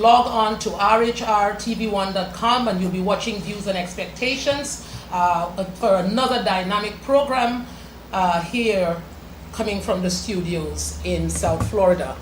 log on to rhrtv1.com and you'll be watching Views and Expectations for another dynamic program here coming from the studios in South Florida.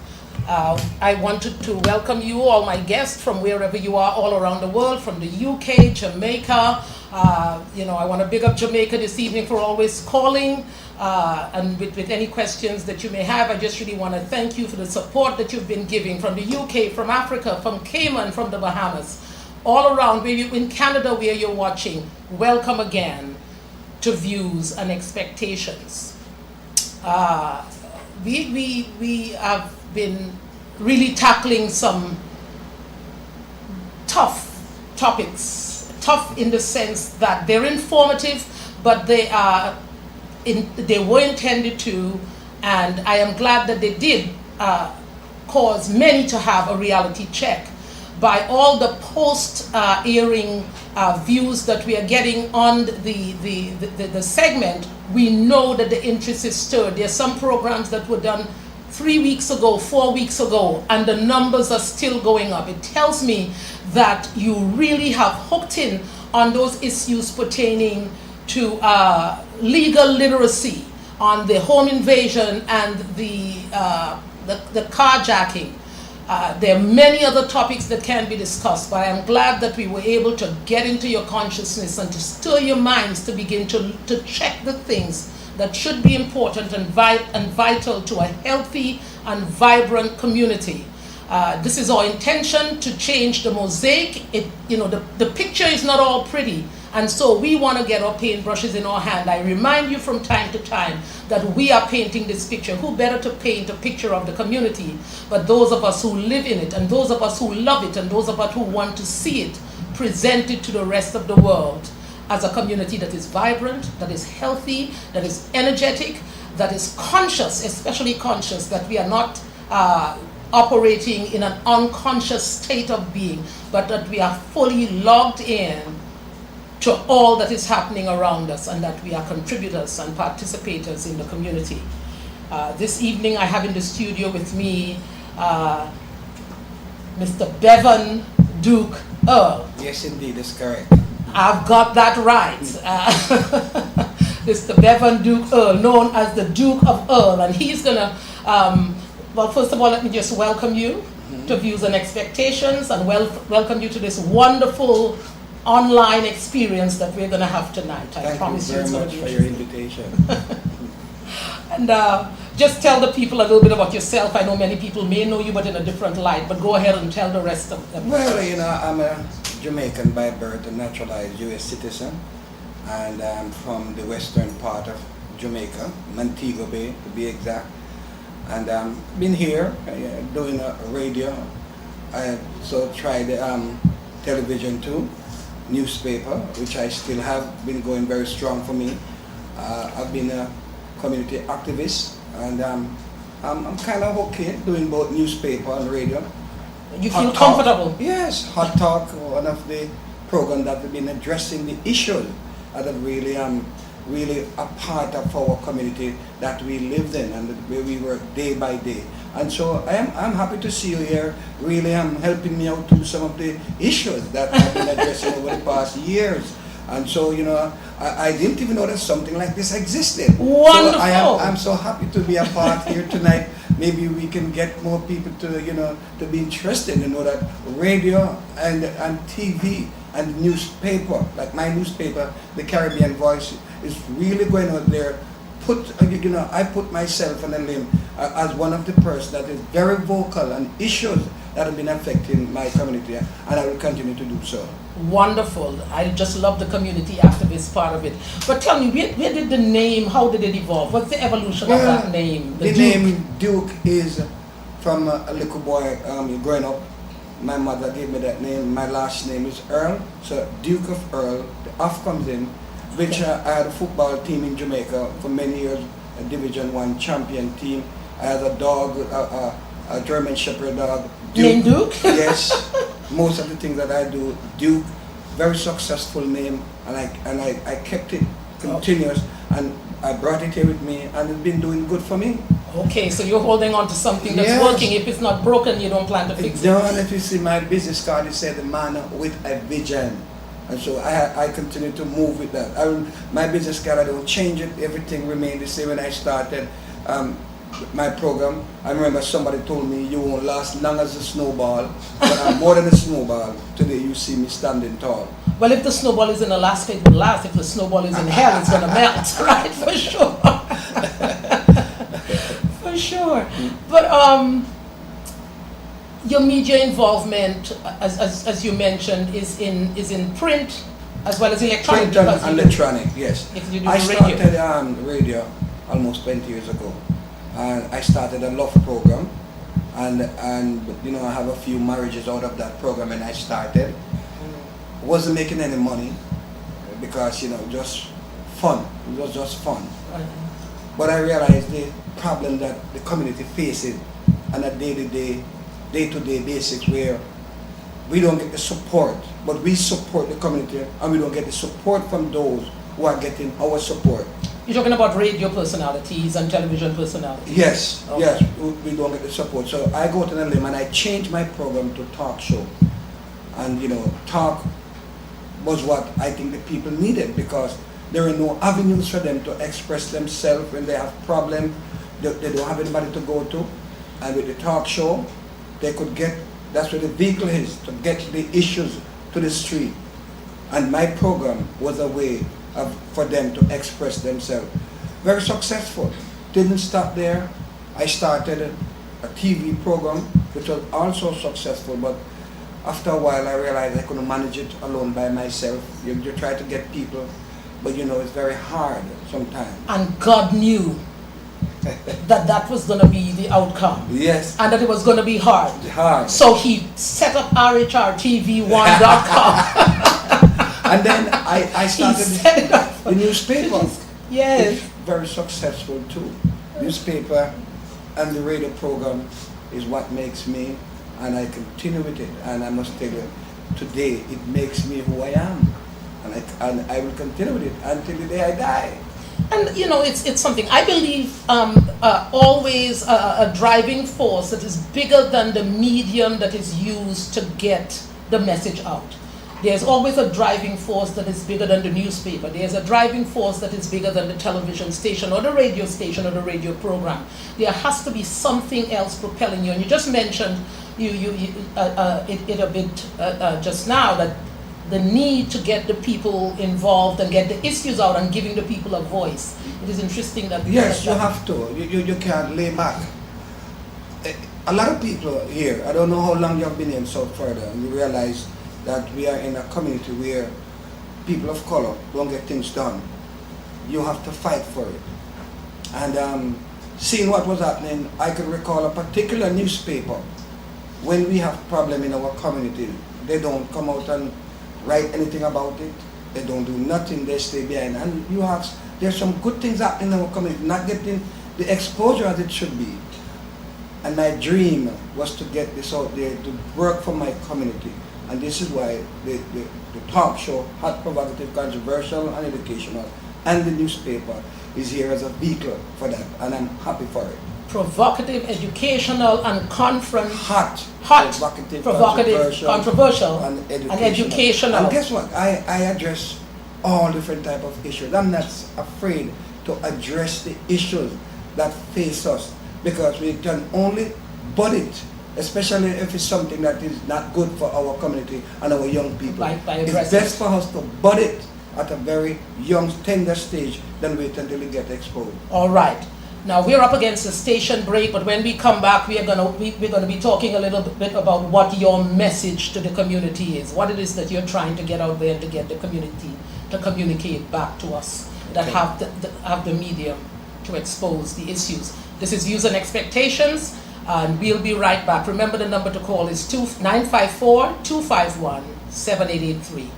I wanted to welcome you, all my guests from wherever you are all around the world, from the UK, Jamaica. I want to big up Jamaica this evening for always calling. And with any questions that you may have, I just really want to thank you for the support that you've been giving from the UK, from Africa, from Cayman, from the Bahamas, all around, in Canada where you're watching. Welcome again to Views and Expectations. We have been really tackling some tough topics, tough in the sense that they're informative, but they were intended to, and I am glad that they did cause many to have a reality check. By all the post-airing views that we are getting on the segment, we know that the interest is stirred. There are some programs that were done 3 weeks ago, 4 weeks ago, and the numbers are still going up. It tells me that you really have hooked in on those issues pertaining to legal literacy, on the home invasion and the carjacking. There are many other topics that can be discussed, but I'm glad that we were able to get into your consciousness and to stir your minds to begin to check the things that should be important and vital to a healthy and vibrant community. This is our intention, to change the mosaic. The picture is not all pretty, and so we want to get our paintbrushes in our hand. I remind you from time to time that we are painting this picture. Who better to paint a picture of the community but those of us who live in it, and those of us who love it, and those of us who want to see it presented to the rest of the world as a community that is vibrant, that is healthy, that is energetic, that is conscious, especially conscious, that we are not operating in an unconscious state of being, but that we are fully logged in to all that is happening around us, and that we are contributors and participators in the community. This evening I have in the studio with me Mr. Bevan Duke Earle. Yes, indeed, that's correct. I've got that right. Mr. Bevan Duke Earle, known as the Duke of Earle, and he's going to, well, first of all, let me just welcome you to Views and Expectations, and welcome you to this wonderful online experience that we're going to have tonight. I promise you very it's going much to be for your invitation. And just tell the people a little bit about yourself. I know many people may know you, but in a different light, but go ahead and tell the rest of them. Well, I'm a Jamaican by birth, a naturalized U.S. citizen, and I'm from the western part of Jamaica, Montego Bay to be exact. And been here doing a radio. I also tried television too, newspaper, which I still have been going very strong for me. I've been a community activist, and I'm kind of okay doing both newspaper and radio. You feel comfortable? Yes, Hot Talk, one of the programs that have been addressing the issues that are really a part of our community that we lived in and where we work day by day. And so I'm happy to see you here, really helping me out to some of the issues that I've been addressing over the past years. And so, I didn't even know that something like this existed. Wonderful. So I'm so happy to be a part here tonight. Maybe we can get more people to be interested and know that radio and TV and newspaper, like my newspaper, the Caribbean Voice, is really going out there. I put myself on a limb as one of the persons that is very vocal on issues that have been affecting my community, and I will continue to do so. Wonderful. I just love the community activist part of it. But tell me, where did the name, how did it evolve? What's the evolution of that name? The name Duke is from a little boy growing up. My mother gave me that name. My last name is Earle, so Duke of Earle. The F comes in, which I had a football team in Jamaica for many years, a Division I champion team. I had a dog, a German Shepherd dog. Duke. Name Duke? Yes. Most of the things that I do, Duke, very successful name, and I kept it continuous. And I brought it here with me, and it's been doing good for me. Okay, so you're holding on to something that's working. If it's not broken, you don't plan to fix it. No, and if you see my business card, it said the man with a vision. And so I continue to move with that. My business card, I don't change it. Everything remained the same when I started my program. I remember somebody told me, you won't last long as a snowball, but I'm more than a snowball. Today you see me standing tall. Well, if the snowball is in Alaska, it will last. If the snowball is in hell, it's going to melt, right? For sure. For sure. But your media involvement, as you mentioned, is in print as well as electronic. Print and electronic, yes. If you do I radio. started radio almost 20 years ago. And I started a love program, and you know, I have a few marriages out of that program when I started. Wasn't making any money because, you know, just fun. It was just fun. But I realized the problem that the community faces on a day-to-day basis, where we don't get the support, but we support the community, and we don't get the support from those who are getting our support. You're talking about radio personalities and television personalities? Yes, okay. Yes, we don't get the support. So I go to the limb and I change my program to talk show. And, you know, talk was what I think the people needed, because there are no avenues for them to express themselves when they have problems. They don't have anybody to go to. And with the talk show, they could get, that's where the vehicle is, to get the issues to the street. And my program was a way for them to express themselves. Very successful. Didn't stop there. I started a TV program which was also successful, but after a while I realized I couldn't manage it alone by myself. You try to get people, but you know, it's very hard sometimes. And God knew that was going to be the outcome. Yes. And that it was going to be hard. Hard. So he set up RHRTV1.com. And then I started the newspaper. Yes. It's very successful too. Newspaper and the radio program is what makes me, and I continue with it. And I must tell you, today it makes me who I am. And I will continue with it until the day I die. And you know, it's something I believe always a driving force that is bigger than the medium that is used to get the message out. There's always a driving force that is bigger than the newspaper. There's a driving force that is bigger than the television station or the radio station or the radio program. There has to be something else propelling you. And you just mentioned it a bit just now, that the need to get the people involved and get the issues out and giving the people a voice. It is interesting that... Yes, you have to. You can't lay back. A lot of people here, I don't know how long you've been in South Florida, and you realize that we are in a community where people of color don't get things done. You have to fight for it. And seeing what was happening, I can recall a particular newspaper. When we have problem in our community, they don't come out and write anything about it. They don't do nothing, they stay behind. And there's some good things happening in our community, not getting the exposure as it should be. And my dream was to get this out there, to work for my community. And this is why the talk show, Hot, Provocative, Controversial, and Educational, and the newspaper is here as a vehicle for that, and I'm happy for it. Provocative, educational, and Hot, provocative, controversial, and educational. And guess what? I address all different type of issues. I'm not afraid to address the issues that face us, because we can only butt it, especially if it's something that is not good for our community and our young people. It's best for us to butt it at a very young, tender stage than wait until we get exposed. All right. Now we're up against a station break, but when we come back, we're gonna be talking a little bit about what your message to the community is, what it is that you're trying to get out there to get the community to communicate back to us, that have the medium to expose the issues. This is Views and Expectations. And we'll be right back. Remember, the number to call is 954-251-7883.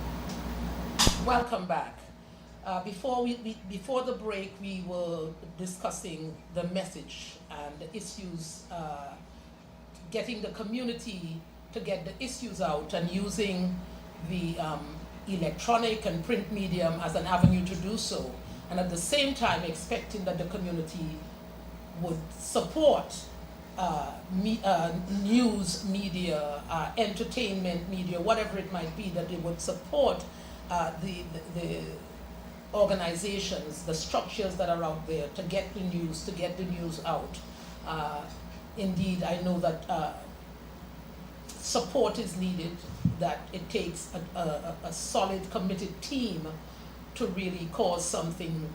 Welcome back. Before the break, we were discussing the message and the issues, getting the community to get the issues out, and using the electronic and print medium as an avenue to do so. and at the same time expecting that the community would support news media, entertainment media, whatever it might be, that they would support the organizations, the structures that are out there to get the news out. Indeed, I know that support is needed, that it takes a solid, committed team to really cause something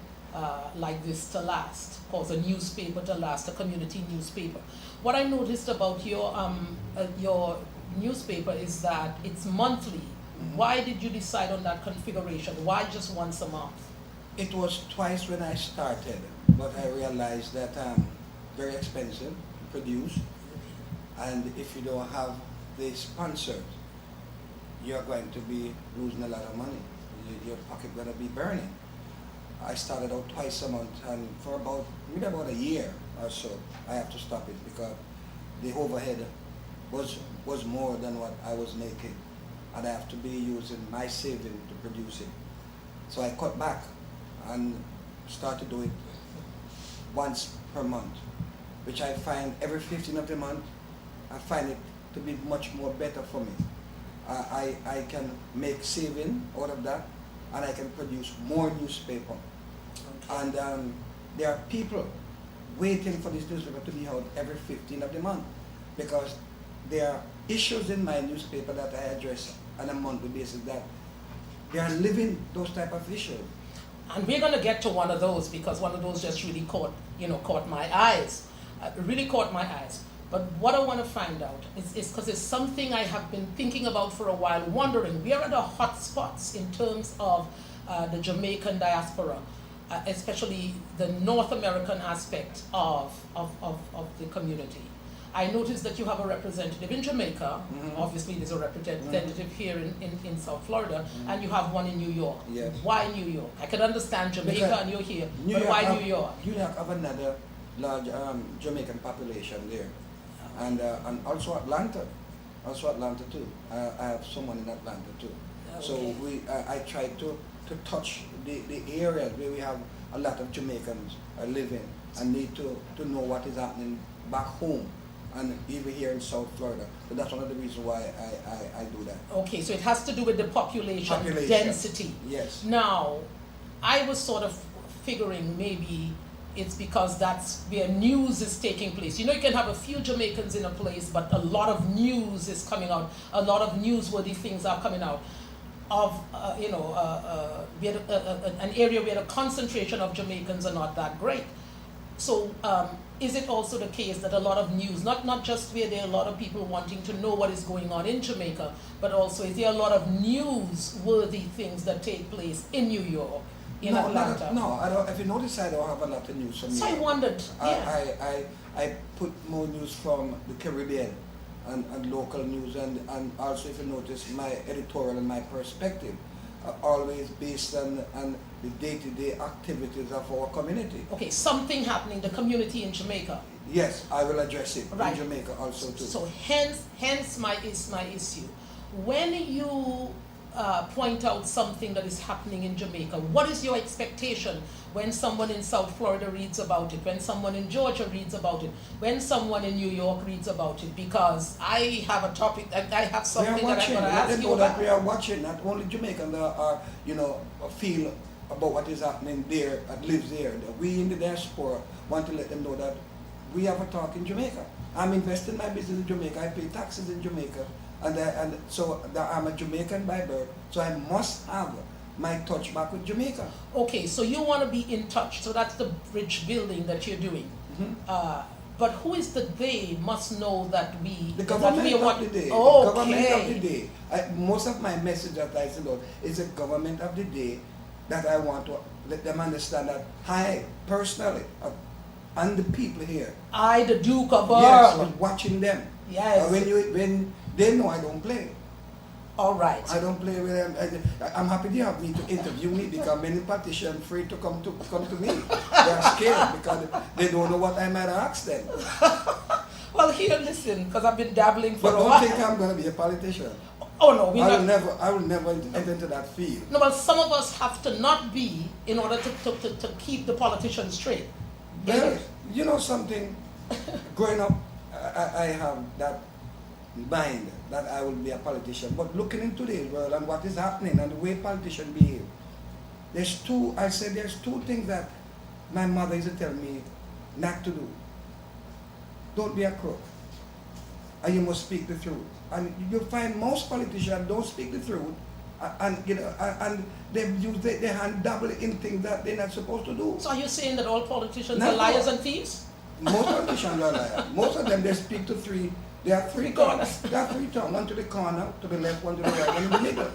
like this to last, cause a newspaper to last, a community newspaper. What I noticed about your newspaper is that it's monthly. Mm-hmm. Why did you decide on that configuration? Why just once a month? It was twice when I started, but I realized that very expensive to produce, and if you don't have the sponsors, you're going to be losing a lot of money. Your pocket going to be burning. I started out twice a month, and for maybe about a year or so, I have to stop it because the overhead was more than what I was making, and I have to be using my saving to produce it. So I cut back and started doing it once per month, which I find every 15th of the month, I find it to be much more better for me. I can make saving out of that, and I can produce more newspaper. Okay. And there are people waiting for this newspaper to be out every 15th of the month, because there are issues in my newspaper that I address on a monthly basis that they are living those type of issues. And we're going to get to one of those, because one of those just really caught my eyes. Really caught my eyes. But what I want to find out is because it's something I have been thinking about for a while, wondering where are the hot spots in terms of the Jamaican diaspora, especially the North American aspect of the community. I noticed that you have a representative in Jamaica. Mm-hmm. Obviously, there's a representative here in South Florida, and you have one in New York. Yes. Why New York? I can understand Jamaica Because and you're here, but why New York? New York have another large Jamaican population there, and also Atlanta too. I have someone in Atlanta too. Okay. So I try to touch the areas where we have a lot of Jamaicans are living and need to know what is happening back home, and even here in South Florida. So that's one of the reasons why I do that. Okay, so it has to do with the population density. Yes. Now, I was sort of figuring maybe it's because that's where news is taking place. You know, you can have a few Jamaicans in a place, but a lot of news is coming out. A lot of newsworthy things are coming out of, an area where the concentration of Jamaicans are not that great. So is it also the case that a lot of news, not just where there are a lot of people wanting to know what is going on in Jamaica, but also is there a lot of newsworthy things that take place in New York, in Atlanta? I don't. If you notice, I don't have a lot of news from So New I York. wondered, yeah. I put more news from the Caribbean and local news, and also if you notice, my editorial and my perspective are always based on the day-to-day activities of our community. Okay, something happening, the community in Jamaica. Yes, I will address it Right. in Jamaica also too. So hence my issue. When you point out something that is happening in Jamaica, what is your expectation when someone in South Florida reads about it, when someone in Georgia reads about it, when someone in New York reads about it? Because I have a topic, I have something that I'm going to ask you about. We are watching, not only Jamaicans that are, feel about what is happening there, that lives there. We in the diaspora want to let them know that we have a talk in Jamaica. I'm investing my business in Jamaica, I pay taxes in Jamaica, and so I'm a Jamaican by birth, so I must have my touch back with Jamaica. Okay, so you want to be in touch, so that's the bridge building that you're doing. Mm-hmm. But who is the they must know that we... The government of the day. Okay. The government of the day. Most of my message that I send out is the government of the day, that I want to let them understand that I personally, and the people here, I, the Duke of Earle. yes, was watching them. Yes. When they know I don't play. All right. I don't play with them. I'm happy they have me to interview me, because many politicians free to come to me. They are scared because they don't know what I might ask them. Well, here, listen, because I've been dabbling for But a while. don't think I'm going to be a politician. Oh no, we I will never enter into that field. No, but some of us have to not be in order to keep the politicians straight. Well, you know something, growing up, I have that mind that I will be a politician. But looking into today's world and what is happening and the way politicians behave, there's two things that my mother used to tell me not to do. Don't be a crook. And you must speak the truth. And you'll find most politicians don't speak the truth, and you know, and they use their hand double in things that they're not supposed to do. So are you saying that all politicians are liars and thieves? Most politicians are liars. Most of them, they speak to three. There are three tongues. There are three tongues. One to the corner, to the left, one to the right, one in the middle.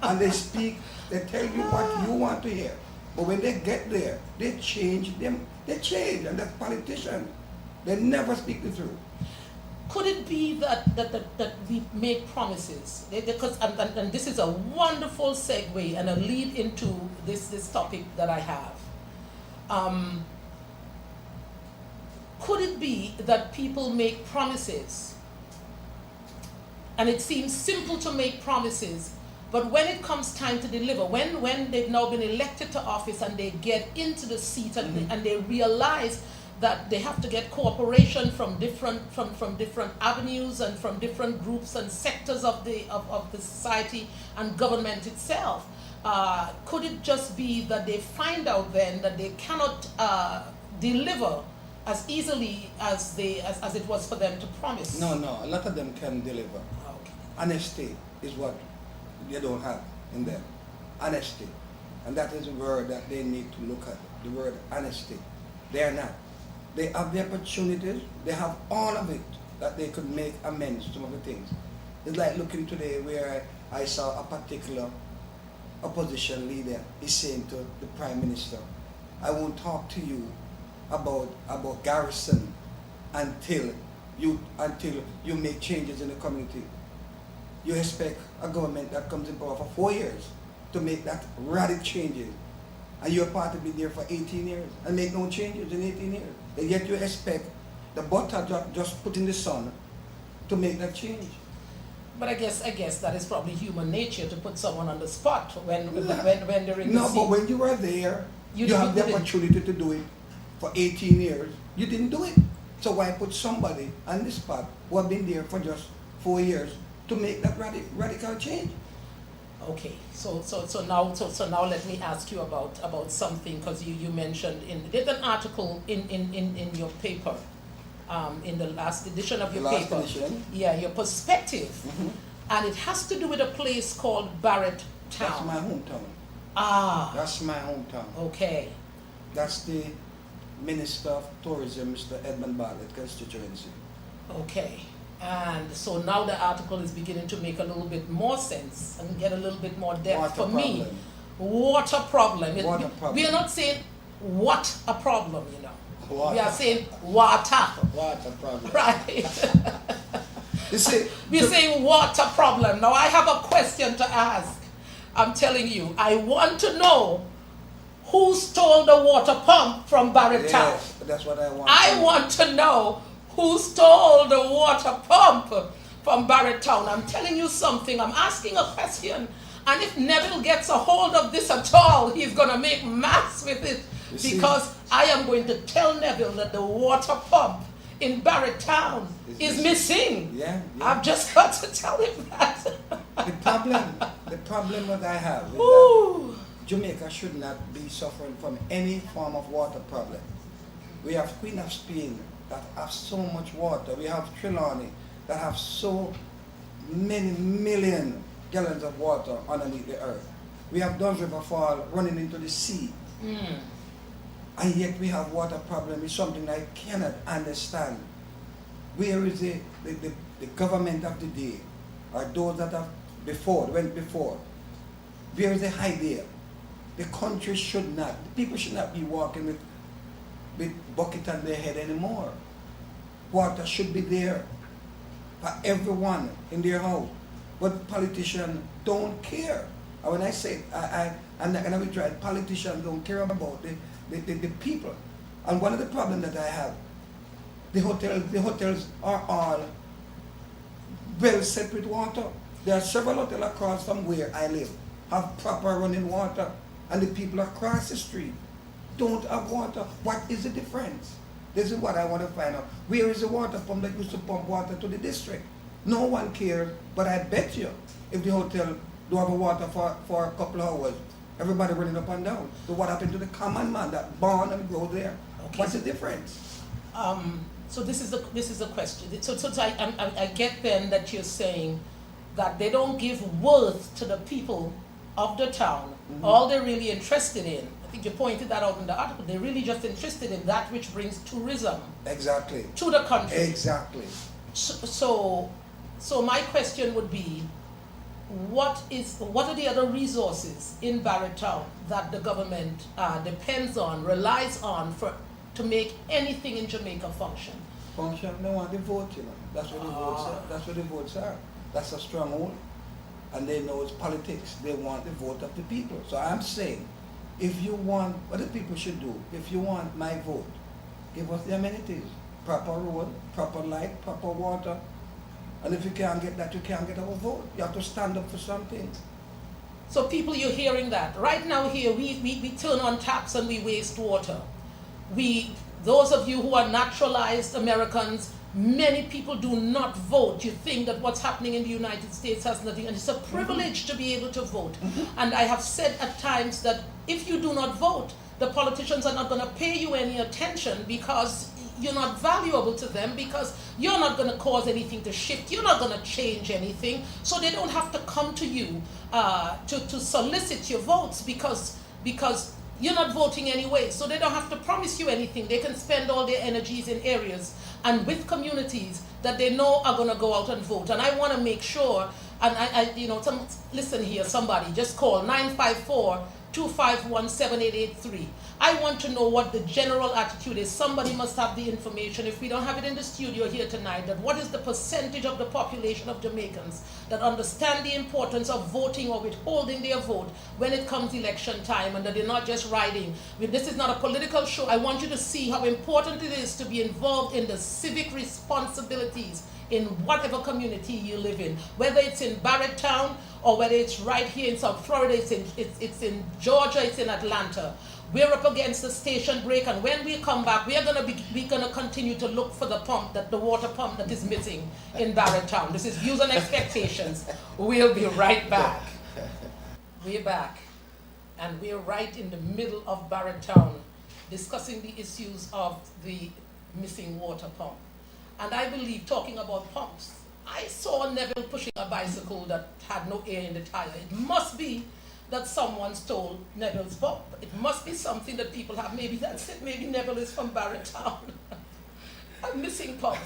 And they speak. They tell you what you want to hear. But when they get there, they change them. They change, and that's politicians. They never speak the truth. Could it be that we make promises? Because and this is a wonderful segue and a lead into this topic that I have. Could it be that people make promises, and it seems simple to make promises, but when it comes time to deliver, when they've now been elected to office and they get into the seat and they realize that they have to get cooperation from different avenues and from different groups and sectors of the society and government itself, could it just be that they find out then that they cannot deliver as easily as it was for them to promise? No, a lot of them can deliver. Okay. Honesty is what they don't have in them. Honesty. And that is the word that they need to look at, the word honesty. They are not. They have the opportunities, they have all of it, that they could make amends to some of the things. It's like looking today where I saw a particular opposition leader is saying to the Prime Minister, I won't talk to you about garrison until you make changes in the community. You expect a government that comes in power for 4 years to make that radical changes, and you're part to be there for 18 years and make no changes in 18 years. And yet you expect the butter just put in the sun to make that change. But I guess that is probably human nature to put someone on the spot when they're in the seat. No, but when you were there, you have the opportunity to do it for 18 years. You didn't do it. So why put somebody on the spot who have been there for just 4 years to make that radical change? Okay, so now let me ask you about something, because you mentioned there's an article in your paper, in the last edition of your paper. Edition? Yeah, your perspective, and it has to do with a place called Barrett Town. That's my hometown. Ah. That's my hometown. Okay. That's the Minister of Tourism, Mr. Edmund Barrett constituency. Okay. And so now the article is beginning to make a little bit more sense and get a little bit more depth. For me, water problem. Water problem. We are not saying what a problem, you know. Water. We are saying water. Water problem. Right. You see, we're saying water problem. Now I have a question to ask. I'm telling you, I want to know who stole the water pump from Barrett Town. Yes, that's what I want. I want to know who stole the water pump from Barrett Town. I'm telling you something. I'm asking a question. And if Neville gets a hold of this at all, he's going to make maths with it. Because I am going to tell Neville that the water pump in Barrett Town is missing. Yeah. I've just got to tell him that. the problem that I have is that Jamaica should not be suffering from any form of water problem. We have Queen of Spain that have so much water. We have Trelawney that have so many million gallons of water underneath the earth. We have Duns River Fall running into the sea. And yet we have water problem. It's something I cannot understand. Where is the government of the day, or those that have went before? Where is the idea? The country should not, the people should not be walking with bucket on their head anymore. Water should be there for everyone in their house. But politicians don't care. And when I say, and I will try, politicians don't care about the people. And one of the problems that I have, the hotels are all well set with water. There are several hotels across from where I live have proper running water, and the people across the street don't have water. What is the difference? This is what I want to find out. Where is the water pump that used to pump water to the district? No one cares, but I bet you if the hotel don't have water for a couple of hours, everybody running up and down. So what happened to the common man that born and grow there? Okay. What's the difference? So this is the question. So I get then that you're saying that they don't give worth to the people of the town. Mm-hmm. All they're really interested in, I think you pointed that out in the article, they're really just interested in that which brings tourism. Exactly. To the country. Exactly. So my question would be, what are the other resources in Barrett Town that the government depends on, relies on to make anything in Jamaica function? Function? They want the vote, you know. That's what the votes are. That's what the votes are. That's a stronghold. And they know it's politics. They want the vote of the people. So I'm saying, if you want, what the people should do, if you want my vote, give us the amenities. Proper road, proper light, proper water. And if you can't get that, you can't get our vote. You have to stand up for something. So people, you're hearing that. Right now here, we turn on taps and we waste water. Those of you who are naturalized Americans, many people do not vote. You think that what's happening in the United States has nothing, and it's a privilege to be able to vote. And I have said at times that if you do not vote, the politicians are not going to pay you any attention because you're not valuable to them, because you're not going to cause anything to shift, you're not going to change anything, so they don't have to come to you to solicit your votes because you're not voting anyway, so they don't have to promise you anything. They can spend all their energies in areas and with communities that they know are going to go out and vote. And I want to make sure, and listen here, somebody, just call 954-251-7883. I want to know what the general attitude is. Somebody must have the information. If we don't have it in the studio here tonight, that what is the percentage of the population of Jamaicans that understand the importance of voting or withholding their vote when it comes election time, and that they're not just riding. This is not a political show. I want you to see how important it is to be involved in the civic responsibilities in whatever community you live in, whether it's in Barrett Town or whether it's right here in South Florida, it's in Georgia, it's in Atlanta. We're up against the station break, and when we come back, we're gonna continue to look for the water pump that is missing in Barrett Town. This is Views and Expectations. We'll be right back. We're back, and we're right in the middle of Barrett Town, discussing the issues of the missing water pump. And I believe, talking about pumps, I saw Neville pushing a bicycle that had no air in the tire. It must be that someone stole Neville's pump. It must be something that people have. Maybe that's it. Maybe Neville is from Barrett Town. A missing pump.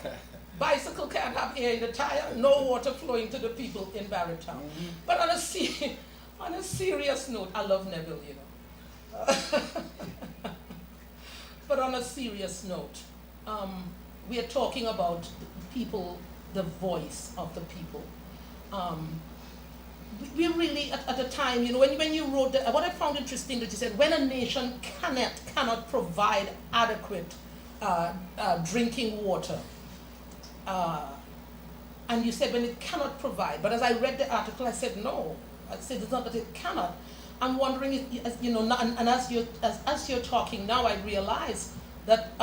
Bicycle can't have air in the tire. No water flowing to the people in Barrett Town. Mm-hmm. But on a serious note, I love Neville, you know. But on a serious note, we are talking about people, the voice of the people. We really, at a time, you know, when you wrote that, what I found interesting that you said, when a nation cannot provide adequate drinking water, and you said when it cannot provide, but as I read the article, I said no. I said it's not that it cannot. I'm wondering if, you know, and as you're talking now, I realize that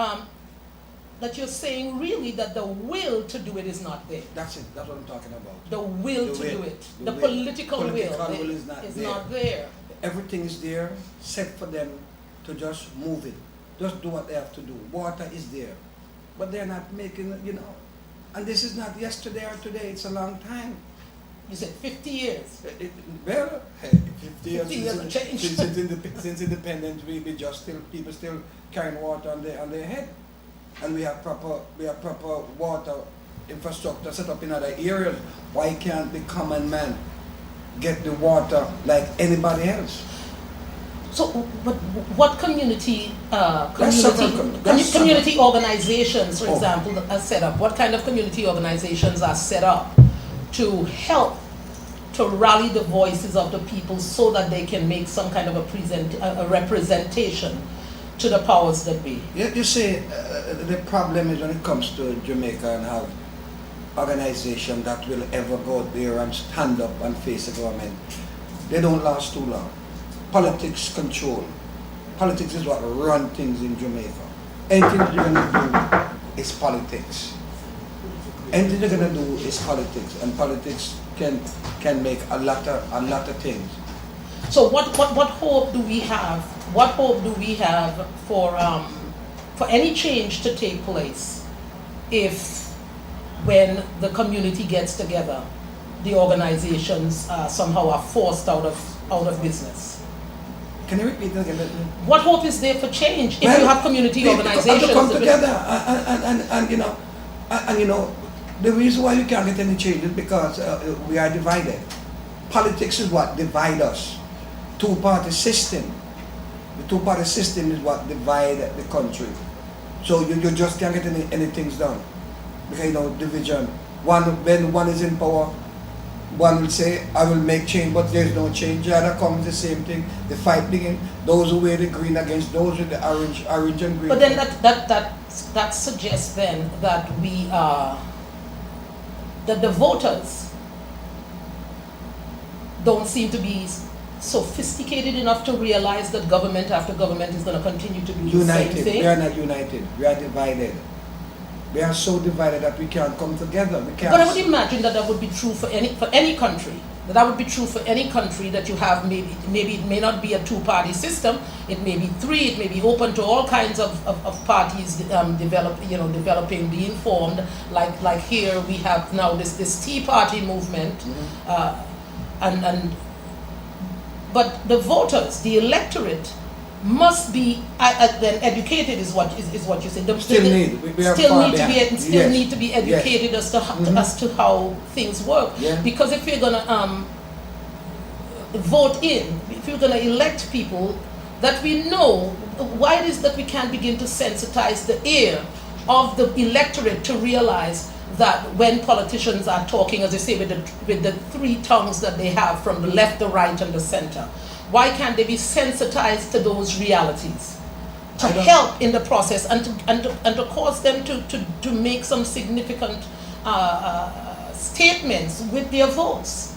that you're saying really that the will to do it is not there. That's it. That's what I'm talking about. The will to do it. The political will is not there. Everything is there, set for them to just move it. Just do what they have to do. Water is there. But they're not making, you know, and this is not yesterday or today, it's a long time. You said 50 years. 50 years since independence, we just people still carrying water on their head. And we have proper water infrastructure set up in other areas. Why can't the common man get the water like anybody else? So, but what community organizations, for example, are set up? What kind of community organizations are set up to help to rally the voices of the people so that they can make some kind of a representation to the powers that be? You see, the problem is when it comes to Jamaica and have organization that will ever go there and stand up and face the government. They don't last too long. Politics control. Politics is what run things in Jamaica. Anything you're gonna do is politics. Anything you're gonna do is politics, and politics can make a lot of things. So what hope do we have? What hope do we have for any change to take place if, when the community gets together, the organizations somehow are forced out of business? Can you repeat that again? What hope is there for change if you have community organizations to come together and you know the reason why we can't get any change is because we are divided. Politics is what divides us. Two-party system. The two-party system is what divides the country. So you just can't get anything done because division. When one is in power, one will say, I will make change, but there's no change. The other comes the same thing. The fight begins. Those who wear the green against those with the orange and green. But then that suggests then that that the voters don't seem to be sophisticated enough to realize that government after government is going to continue to do the same thing. We are not united. We are divided. We are so divided that we can't come together. We can't. But I would imagine that would be true for any country. That would be true for any country that you have. Maybe it may not be a two-party system. It may be three. It may be open to all kinds of parties developing, being formed. Like here we have now this Tea Party movement, but the voters, the electorate, must be then educated. Is what you say. Still need to be educated as to how things work. Yeah. Because if you're gonna vote in, if you're gonna elect people, that we know why it is that we can't begin to sensitize the ear of the electorate to realize that when politicians are talking, as they say, with the three tongues that they have from the left, the right, and the center. Why can't they be sensitized to those realities, to help in the process and to cause them to make some significant statements with their votes?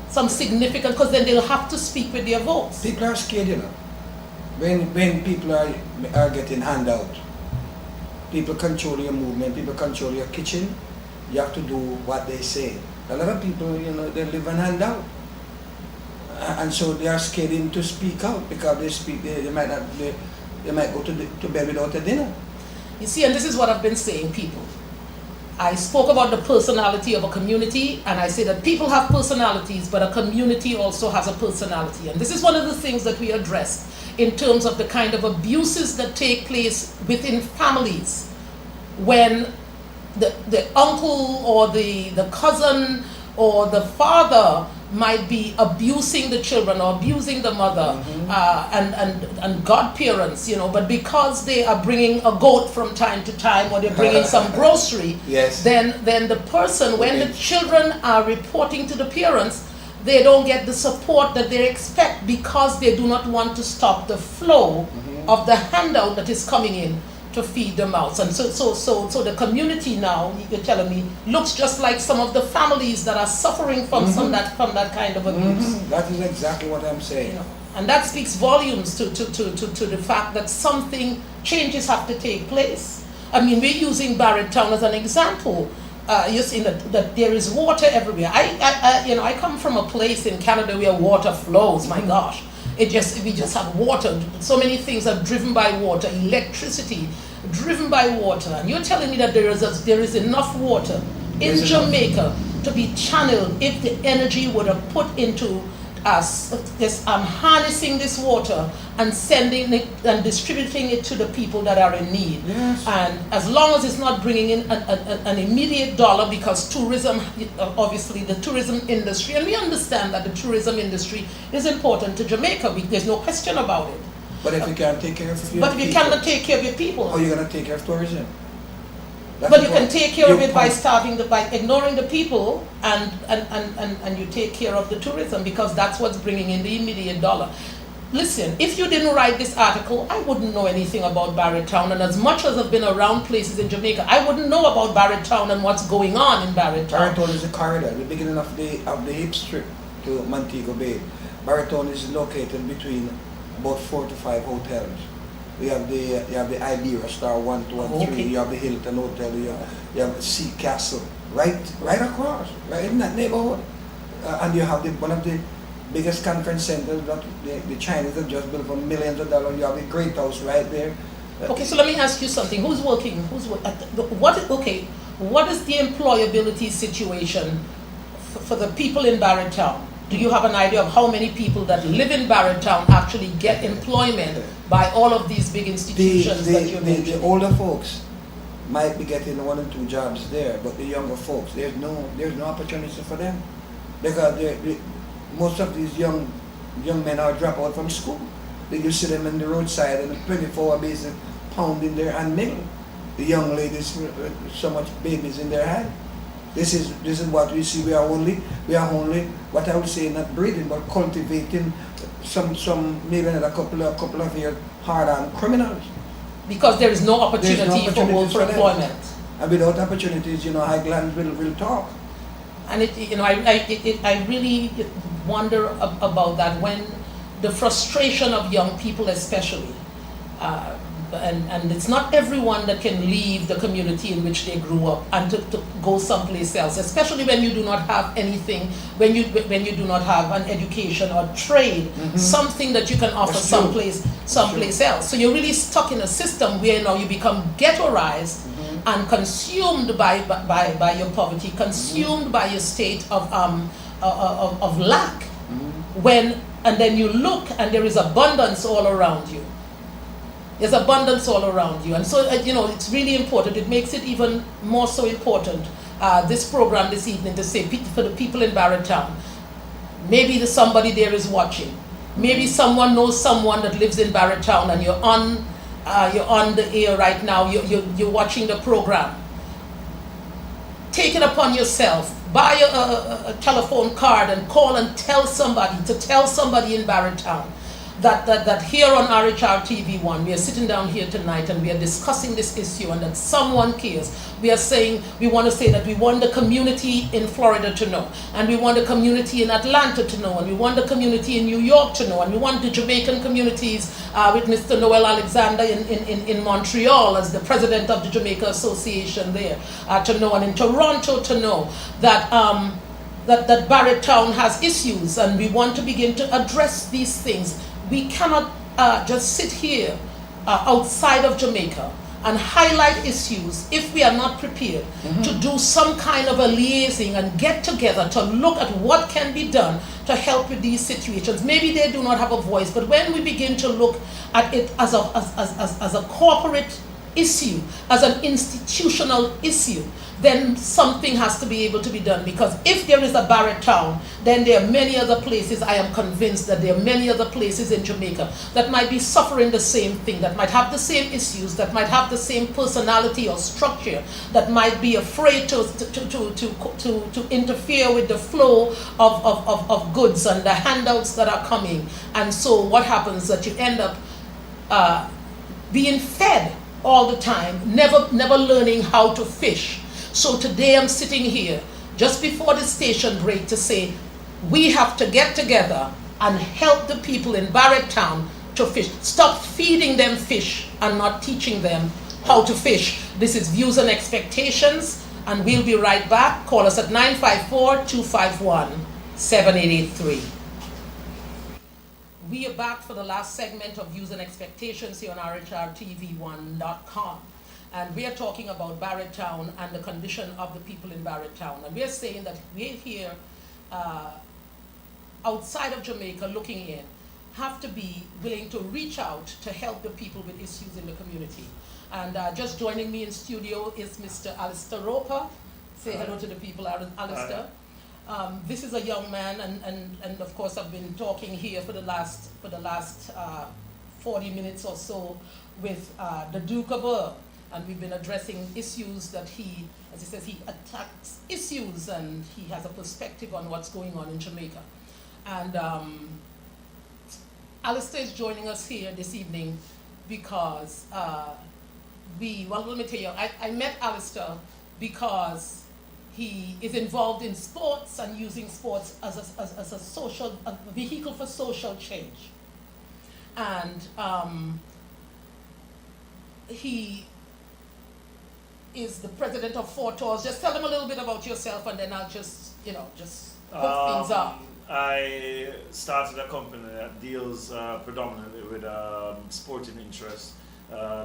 Some significant, because then they'll have to speak with their votes. People are scared, When people are getting handout, people control your movement, people control your kitchen. You have to do what they say. A lot of people, they live on handout. And so they are scared to speak out because they might go to bed without a dinner. You see, and this is what I've been saying, people. I spoke about the personality of a community, and I say that people have personalities, but a community also has a personality. And this is one of the things that we address in terms of the kind of abuses that take place within families when the uncle or the cousin or the father might be abusing the children or abusing the mother, and godparents, but because they are bringing a goat from time to time or they're bringing some grocery, yes. then the person, when the children are reporting to the parents, they don't get the support that they expect because they do not want to stop the flow of the handout that is coming in to feed the mouths. And so the community now, you're telling me, looks just like some of the families that are suffering from that kind of abuse. That is exactly what I'm saying. And that speaks volumes to the fact that changes have to take place. I mean, we're using Barrett Town as an example. You see that there is water everywhere. I come from a place in Canada where water flows. My gosh. We just have water. So many things are driven by water. Electricity, driven by water. And you're telling me that there is enough water in Jamaica to be channeled if the energy would have put into harnessing this water and sending it and distributing it to the people that are in need. Yes. And as long as it's not bringing in an immediate dollar, because tourism, obviously the tourism industry, and we understand that the tourism industry is important to Jamaica, there's no question about it. But if you can't take care of your people. But if you cannot take care of your people. How are you going to take care of tourism? But you can take care of it by ignoring the people, and you take care of the tourism, because that's what's bringing in the immediate dollar. listen, if you didn't write this article, I wouldn't know anything about Barrett Town. And as much as I've been around places in Jamaica, I wouldn't know about Barrett Town and what's going on in Barrett Town. Barrett Town is a corridor, the beginning of the hip strip to Montego Bay. Barrett Town is located between about 4 to 5 hotels. You have the Iberia Star 1, 2, and 3. Okay. You have the Hilton Hotel. You have Sea Castle, right across, right in that neighborhood. And you have one of the biggest conference centers that the Chinese have just built for millions of dollars. You have the Great House right there. Okay, so let me ask you something. What is the employability situation for the people in Barrett Town? Do you have an idea of how many people that live in Barrett Town actually get employment by all of these big institutions that you mentioned? The older folks might be getting 1 or 2 jobs there, but the younger folks, there's no opportunity for them, because most of these young men are drop out from school. You see them in the roadside and 24 basis pounding their hand middle. The young ladies with so much babies in their hand. This is what we see. We are only what I would say, not breeding but cultivating some maybe another couple of years hard-on criminals. Because there is no opportunity for employment. And without opportunities, Highlands will talk. And I really wonder about that, when the frustration of young people especially, and it's not everyone that can leave the community in which they grew up and to go someplace else, especially when you do not have anything, when you do not have an education or trade, something that you can offer someplace else. So you're really stuck in a system where now you become ghettoized and consumed by your poverty, consumed by your state of lack. And then you look and there is abundance all around you. There's abundance all around you. And so, it's really important. It makes it even more so important, this program this evening, to say for the people in Barrett Town, maybe somebody there is watching. Maybe someone knows someone that lives in Barrett Town, and you're on the air right now, you're watching the program. Take it upon yourself. Buy a telephone card and call and tell somebody in Barrett Town that here on RHR TV1 we are sitting down here tonight and we are discussing this issue, and that someone cares. We want to say that we want the community in Florida to know, and we want the community in Atlanta to know, and we want the community in New York to know, and we want the Jamaican communities with Mr. Noel Alexander in Montreal as the president of the Jamaica Association there to know, and in Toronto to know that that Barrett Town has issues, and we want to begin to address these things. We cannot just sit here outside of Jamaica and highlight issues if we are not prepared to do some kind of a liaising and get together to look at what can be done to help with these situations. Maybe they do not have a voice, but when we begin to look at it as a corporate issue, as an institutional issue, then something has to be able to be done. Because if there is a Barrett Town, then there are many other places, I am convinced that there are many other places in Jamaica that might be suffering the same thing, that might have the same issues, that might have the same personality or structure, that might be afraid to interfere with the flow of goods and the handouts that are coming. And so what happens that you end up being fed all the time, never learning how to fish. So today I'm sitting here just before the station break to say we have to get together and help the people in Barrett Town to fish. Stop feeding them fish and not teaching them how to fish. This is Views and Expectations, and we'll be right back. Call us at 954-251-7883. We are back for the last segment of Views and Expectations here on RHRTV1.com. And we are talking about Barrett Town and the condition of the people in Barrett Town. And we are saying that we're here outside of Jamaica looking in, have to be willing to reach out to help the people with issues in the community. And just joining me in studio is Mr. Alistair Roper. Say hello to the people, Alistair. This is a young man, and of course I've been talking here for the last 40 minutes or so with the Duke of Earle. And we've been addressing issues that he, as he says, he attacks issues, and he has a perspective on what's going on in Jamaica. And Alistair is joining us here this evening because let me tell you, I met Alistair because he is involved in sports and using sports as a vehicle for social change. And he is the president of Four Tours. Just tell them a little bit about yourself, and then I'll just hook things up. I started a company that deals predominantly with sporting interest.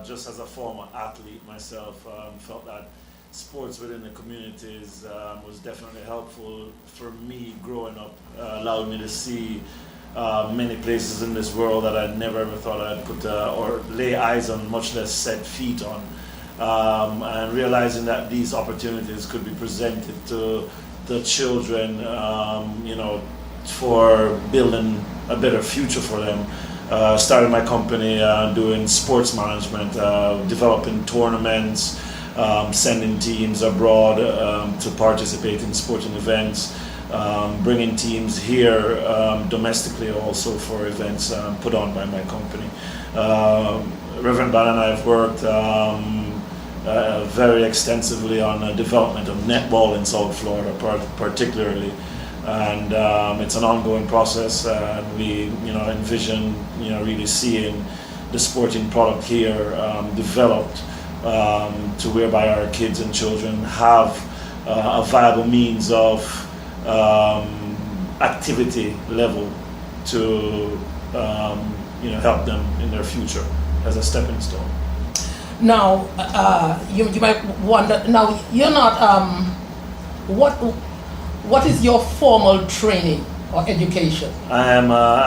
Just as a former athlete myself, felt that sports within the communities was definitely helpful for me growing up. Allowed me to see many places in this world that I never ever thought I'd put or lay eyes on, much less set feet on. And realizing that these opportunities could be presented to the children, for building a better future for them. Started my company doing sports management, developing tournaments, sending teams abroad to participate in sporting events, bringing teams here domestically also for events put on by my company. Reverend Barrett and I have worked very extensively on the development of netball in South Florida particularly. And it's an ongoing process. We, envision, really seeing the sporting product here developed to whereby our kids and children have a viable means of activity level to, help them in their future as a stepping stone. Now, you might wonder. Now, you're not. What is your formal training or education? I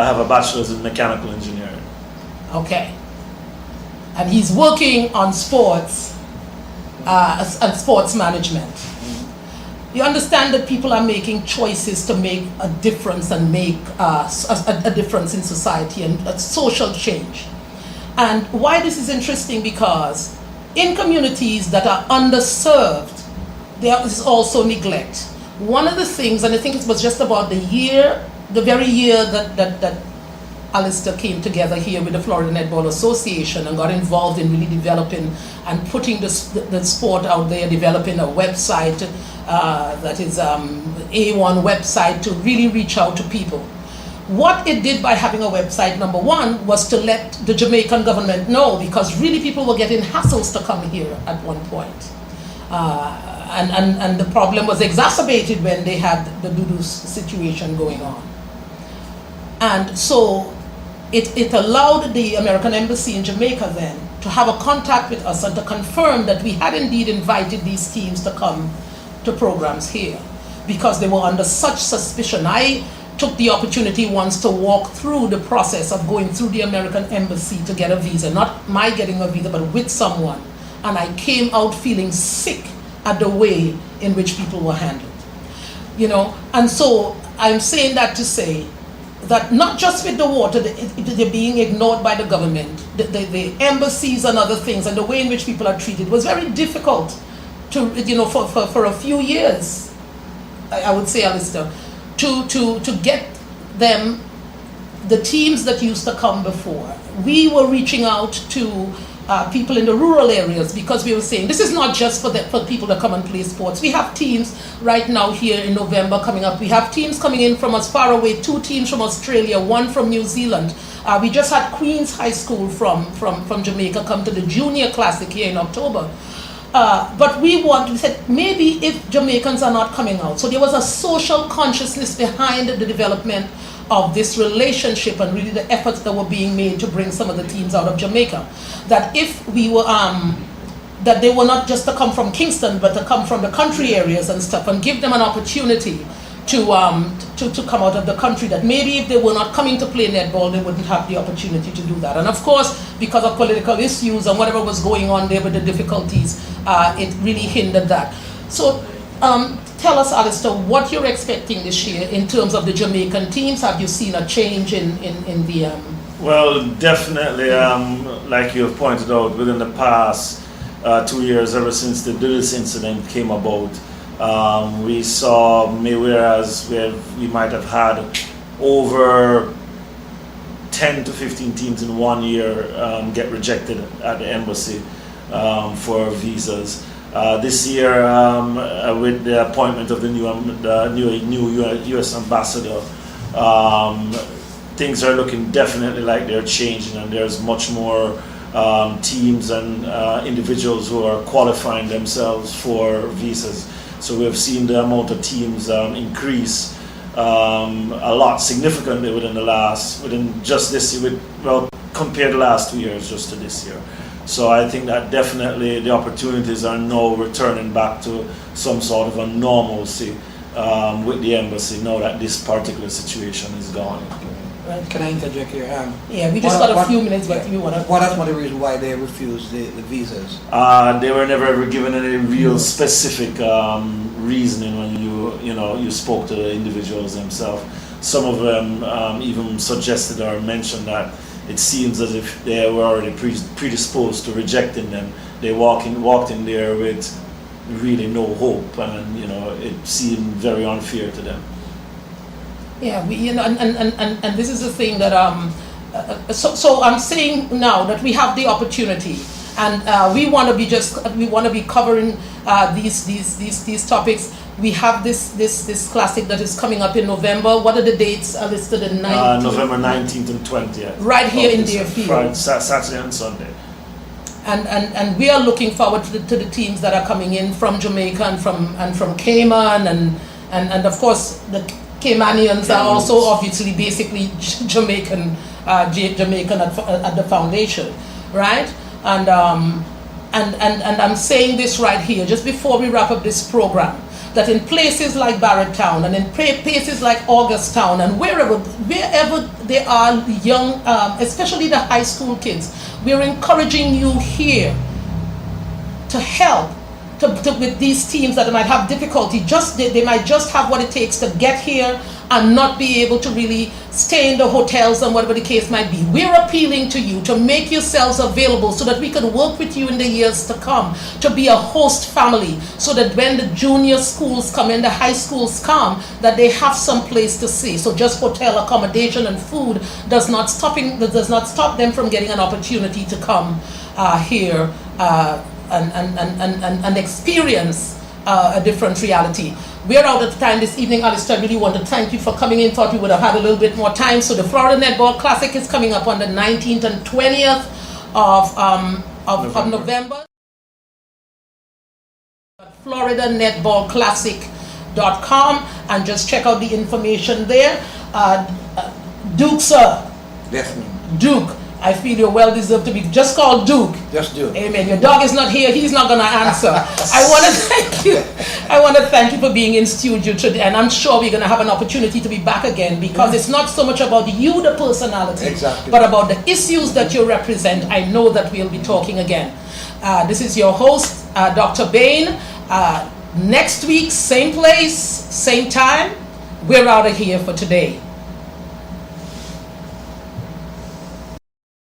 have a bachelor's in mechanical engineering. Okay. And he's working on sports and sports management. Mm-hmm. You understand that people are making choices to make a difference and make a difference in society and a social change. And why this is interesting, because in communities that are underserved, there is also neglect. One of the things, and I think it was just about the very year that Alistair came together here with the Florida Netball Association and got involved in really developing and putting the sport out there, developing a website that is A1 website to really reach out to people. What it did by having a website, number one, was to let the Jamaican government know, because really people were getting hassles to come here at one point. And the problem was exacerbated when they had the doo-doo situation going on. And so it allowed the American Embassy in Jamaica then to have a contact with us and to confirm that we had indeed invited these teams to come to programs here, because they were under such suspicion. I took the opportunity once to walk through the process of going through the American Embassy to get a visa, not my getting a visa, but with someone. And I came out feeling sick at the way in which people were handled. And so I'm saying that to say that not just with the water, they're being ignored by the government, the embassies and other things, and the way in which people are treated was very difficult to, for a few years, I would say, Alistair, to get them, the teams that used to come before. We were reaching out to people in the rural areas, because we were saying this is not just for people that come and play sports. We have teams right now here in November coming up. We have teams coming in from as far away, 2 teams from Australia, 1 from New Zealand. We just had Queen's High School from Jamaica come to the Junior Classic here in October. But we said maybe if Jamaicans are not coming out. So there was a social consciousness behind the development of this relationship and really the efforts that were being made to bring some of the teams out of Jamaica. That if we were, that they were not just to come from Kingston, but to come from the country areas and stuff, and give them an opportunity to come out of the country, that maybe if they were not coming to play netball, they wouldn't have the opportunity to do that. And of course, because of political issues and whatever was going on there with the difficulties, it really hindered that. So tell us, Alistair, what you're expecting this year in terms of the Jamaican teams. Have you seen a change in the... Well, definitely, like you have pointed out, within the past 2 years, ever since the Dulles incident came about, we saw, whereas we might have had over 10 to 15 teams in 1 year get rejected at the embassy for visas. This year, with the appointment of the new U.S. ambassador, things are looking definitely like they're changing, and there's much more teams and individuals who are qualifying themselves for visas. So we have seen the amount of teams increase a lot significantly within just this year, compared to the last 2 years just to this year. So I think that definitely the opportunities are now returning back to some sort of a normalcy with the embassy now that this particular situation is gone. Right. Can I interject here? Yeah, we just got a few minutes, but you want to... What are some of the reasons why they refused the visas? They were never ever given any real specific reasoning when you spoke to the individuals themselves. Some of them even suggested or mentioned that it seems as if they were already predisposed to rejecting them. They walked in there with really no hope, and it seemed very unfair to them. Yeah, and this is the thing that so I'm saying now that we have the opportunity, and we want to be covering these topics. We have this classic that is coming up in November. What are the dates listed in 19th? November 19th and 20th. Right here in Deerfield. Saturday and Sunday. And we are looking forward to the teams that are coming in from Jamaica and from Cayman and of course the Caymanians are also obviously basically Jamaican at the foundation, right? And I'm saying this right here just before we wrap up this program, that in places like Barrett Town and in places like August Town and wherever there are young, especially the high school kids, we're encouraging you here to help with these teams that might have difficulty. They might just have what it takes to get here and not be able to really stay in the hotels and whatever the case might be. We're appealing to you to make yourselves available so that we can work with you in the years to come to be a host family, so that when the junior schools come in, the high schools come, that they have some place to stay. So just hotel accommodation and food does not stop them from getting an opportunity to come here and experience a different reality. We're out of time this evening. Alistair, I really want to thank you for coming in. Thought we would have had a little bit more time. So the Florida Netball Classic is coming up on the 19th and 20th of November. FloridaNetballClassic.com, and just check out the information there. Duke, sir. Yes, ma'am. Duke, I feel you're well deserved to be just called Duke. Just Duke. Amen. Your dog is not here. He's not going to answer. I want to thank you. I want to thank you for being in studio today. And I'm sure we're going to have an opportunity to be back again, because it's not so much about you, the personality, exactly, but about the issues that you represent. I know that we'll be talking again. This is your host, Dr. Bayne. Next week, same place, same time. We're out of here for today.